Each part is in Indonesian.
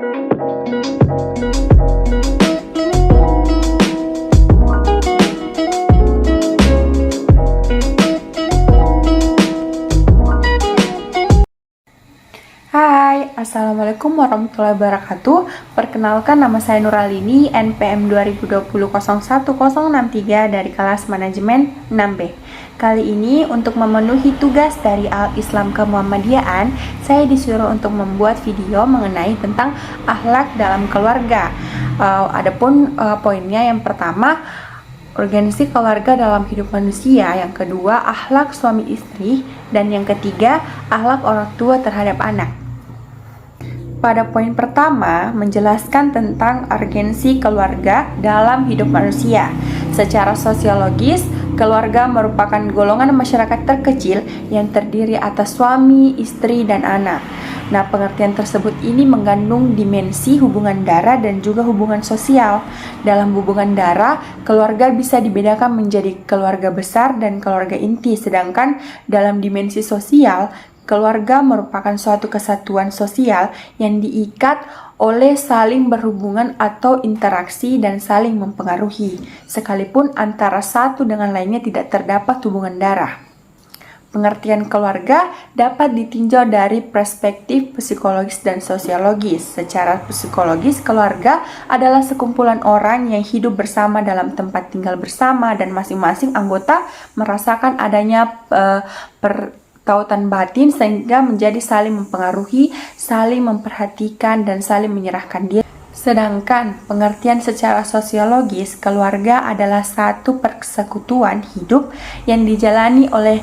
Hai, Assalamualaikum warahmatullahi wabarakatuh. Perkenalkan, nama saya Nuralini, NPM 2020-01063 dari kelas manajemen 6B. Kali ini untuk memenuhi tugas dari Al-Islam Kemuhammadiyaan, saya disuruh untuk membuat video mengenai tentang akhlak dalam keluarga. Adapun poinnya, yang pertama, organisasi keluarga dalam hidup manusia, yang kedua akhlak suami istri, dan yang ketiga akhlak orang tua terhadap anak. Pada poin pertama, menjelaskan tentang urgensi keluarga dalam hidup manusia. Secara sosiologis, keluarga merupakan golongan masyarakat terkecil yang terdiri atas suami, istri, dan anak. Nah, pengertian tersebut ini mengandung dimensi hubungan darah dan juga hubungan sosial. Dalam hubungan darah, keluarga bisa dibedakan menjadi keluarga besar dan keluarga inti, sedangkan dalam dimensi sosial, keluarga merupakan suatu kesatuan sosial yang diikat oleh saling berhubungan atau interaksi dan saling mempengaruhi, sekalipun antara satu dengan lainnya tidak terdapat hubungan darah. Pengertian keluarga dapat ditinjau dari perspektif psikologis dan sosiologis. Secara psikologis, keluarga adalah sekumpulan orang yang hidup bersama dalam tempat tinggal bersama dan masing-masing anggota merasakan adanya tautan batin sehingga menjadi saling mempengaruhi, saling memperhatikan, dan saling menyerahkan diri. Sedangkan pengertian secara sosiologis, keluarga adalah satu persekutuan hidup yang dijalani oleh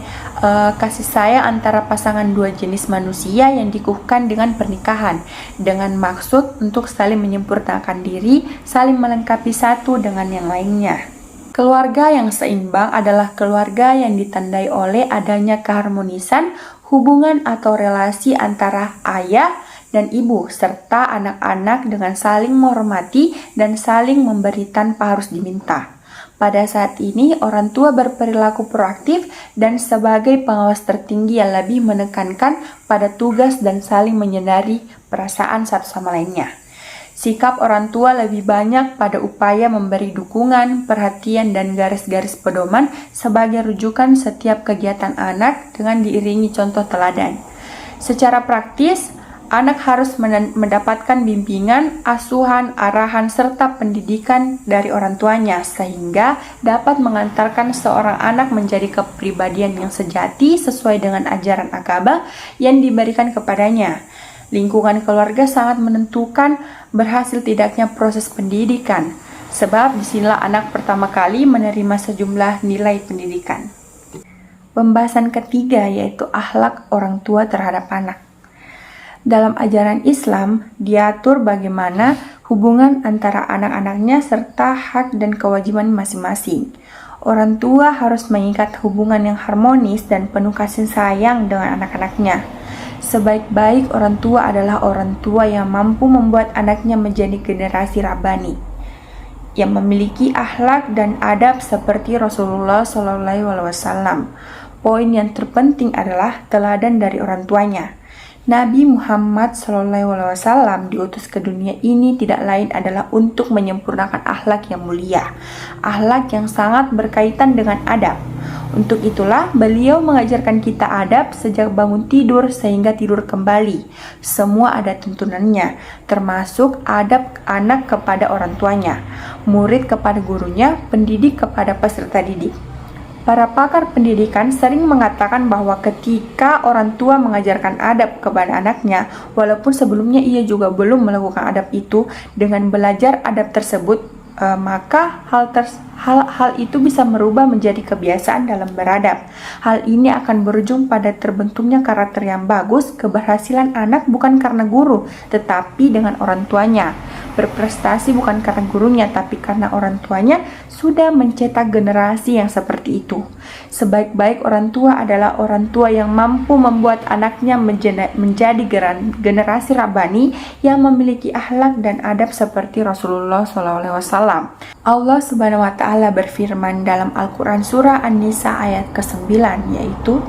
kasih sayang antara pasangan dua jenis manusia yang dikukuhkan dengan pernikahan, dengan maksud untuk saling menyempurnakan diri, saling melengkapi satu dengan yang lainnya. Keluarga yang seimbang adalah keluarga yang ditandai oleh adanya keharmonisan hubungan atau relasi antara ayah dan ibu serta anak-anak dengan saling menghormati dan saling memberi tanpa harus diminta. Pada saat ini, orang tua berperilaku proaktif dan sebagai pengawas tertinggi yang lebih menekankan pada tugas dan saling menyadari perasaan satu sama lainnya. Sikap orang tua lebih banyak pada upaya memberi dukungan, perhatian, dan garis-garis pedoman sebagai rujukan setiap kegiatan anak dengan diiringi contoh teladan. Secara praktis, anak harus mendapatkan bimbingan, asuhan, arahan, serta pendidikan dari orang tuanya sehingga dapat mengantarkan seorang anak menjadi kepribadian yang sejati sesuai dengan ajaran agama yang diberikan kepadanya. Lingkungan keluarga sangat menentukan berhasil tidaknya proses pendidikan, sebab disinilah anak pertama kali menerima sejumlah nilai pendidikan. Pembahasan ketiga yaitu akhlak orang tua terhadap anak. Dalam ajaran Islam, diatur bagaimana hubungan antara anak-anaknya serta hak dan kewajiban masing-masing. Orang tua harus mengikat hubungan yang harmonis dan penuh kasih sayang dengan anak-anaknya. Sebaik-baik orang tua adalah orang tua yang mampu membuat anaknya menjadi generasi rabbani yang memiliki akhlak dan adab seperti Rasulullah SAW. Poin yang terpenting adalah teladan dari orang tuanya. Nabi Muhammad SAW diutus ke dunia ini tidak lain adalah untuk menyempurnakan akhlak yang mulia, akhlak yang sangat berkaitan dengan adab. Untuk itulah beliau mengajarkan kita adab sejak bangun tidur sehingga tidur kembali. Semua ada tuntunannya, termasuk adab anak kepada orang tuanya, murid kepada gurunya, pendidik kepada peserta didik. Para pakar pendidikan sering mengatakan bahwa ketika orang tua mengajarkan adab kepada anaknya, walaupun sebelumnya ia juga belum melakukan adab itu, dengan belajar adab tersebut, maka hal itu bisa merubah menjadi kebiasaan dalam beradab. Hal ini akan berujung pada terbentuknya karakter yang bagus. Keberhasilan anak bukan karena guru, tetapi dengan orang tuanya. Berprestasi bukan karena gurunya, tapi karena orang tuanya sudah mencetak generasi yang seperti itu. Sebaik-baik orang tua adalah orang tua yang mampu membuat anaknya menjadi generasi rabbani yang memiliki akhlak dan adab seperti Rasulullah SAW. Allah Subhanahu wa Ta'ala berfirman dalam Al-Quran surah An-Nisa ayat ke-9, yaitu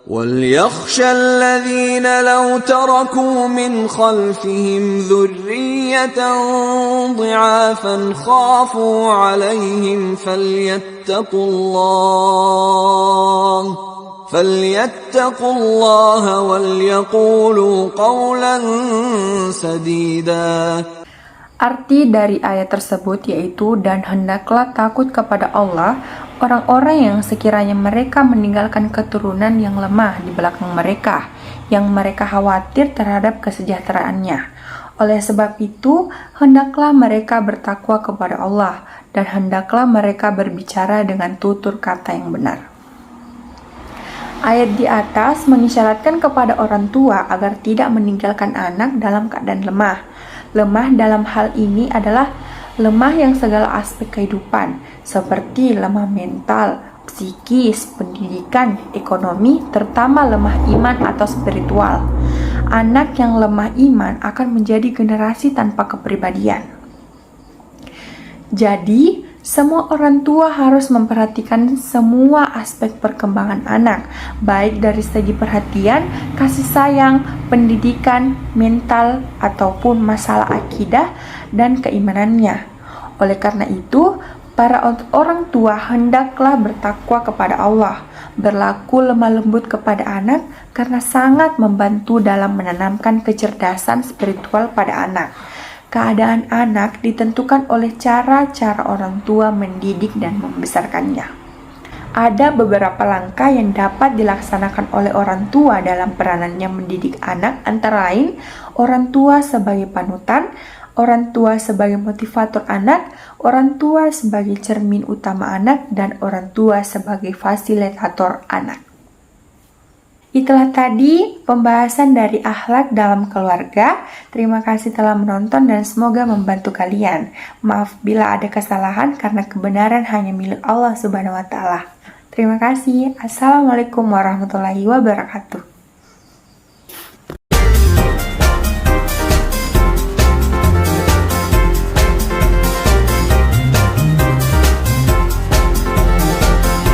وَلْيَخْشَ الَّذِينَ لَوْ تَرَكُوا مِنْ خَلْفِهِمْ ذُرِّيَّةً ضِعَافًا خَافُوا عَلَيْهِمْ فَلْيَتَّقُوا اللَّهَ وَلْيَقُولُوا قَوْلًا سَدِيدًا. Arti dari ayat tersebut yaitu, dan hendaklah takut kepada Allah orang-orang yang sekiranya mereka meninggalkan keturunan yang lemah di belakang mereka, yang mereka khawatir terhadap kesejahteraannya. Oleh sebab itu, hendaklah mereka bertakwa kepada Allah, dan hendaklah mereka berbicara dengan tutur kata yang benar. Ayat di atas mengisyaratkan kepada orang tua agar tidak meninggalkan anak dalam keadaan lemah. Lemah dalam hal ini adalah lemah yang segala aspek kehidupan, seperti lemah mental, psikis, pendidikan, ekonomi, terutama lemah iman atau spiritual. Anak yang lemah iman akan menjadi generasi tanpa kepribadian. Jadi, semua orang tua harus memperhatikan semua aspek perkembangan anak, baik dari segi perhatian, kasih sayang, pendidikan, mental, ataupun masalah akidah dan keimanannya. Oleh karena itu, para orang tua hendaklah bertakwa kepada Allah, berlaku lemah lembut kepada anak karena sangat membantu dalam menanamkan kecerdasan spiritual pada anak. Keadaan anak ditentukan oleh cara-cara orang tua mendidik dan membesarkannya. Ada beberapa langkah yang dapat dilaksanakan oleh orang tua dalam peranannya mendidik anak, antara lain orang tua sebagai panutan, orang tua sebagai motivator anak, orang tua sebagai cermin utama anak, dan orang tua sebagai fasilitator anak. Itulah tadi pembahasan dari akhlak dalam keluarga. Terima kasih telah menonton dan semoga membantu kalian. Maaf bila ada kesalahan karena kebenaran hanya milik Allah Subhanahu wa Ta'ala. Terima kasih. Assalamualaikum warahmatullahi wabarakatuh.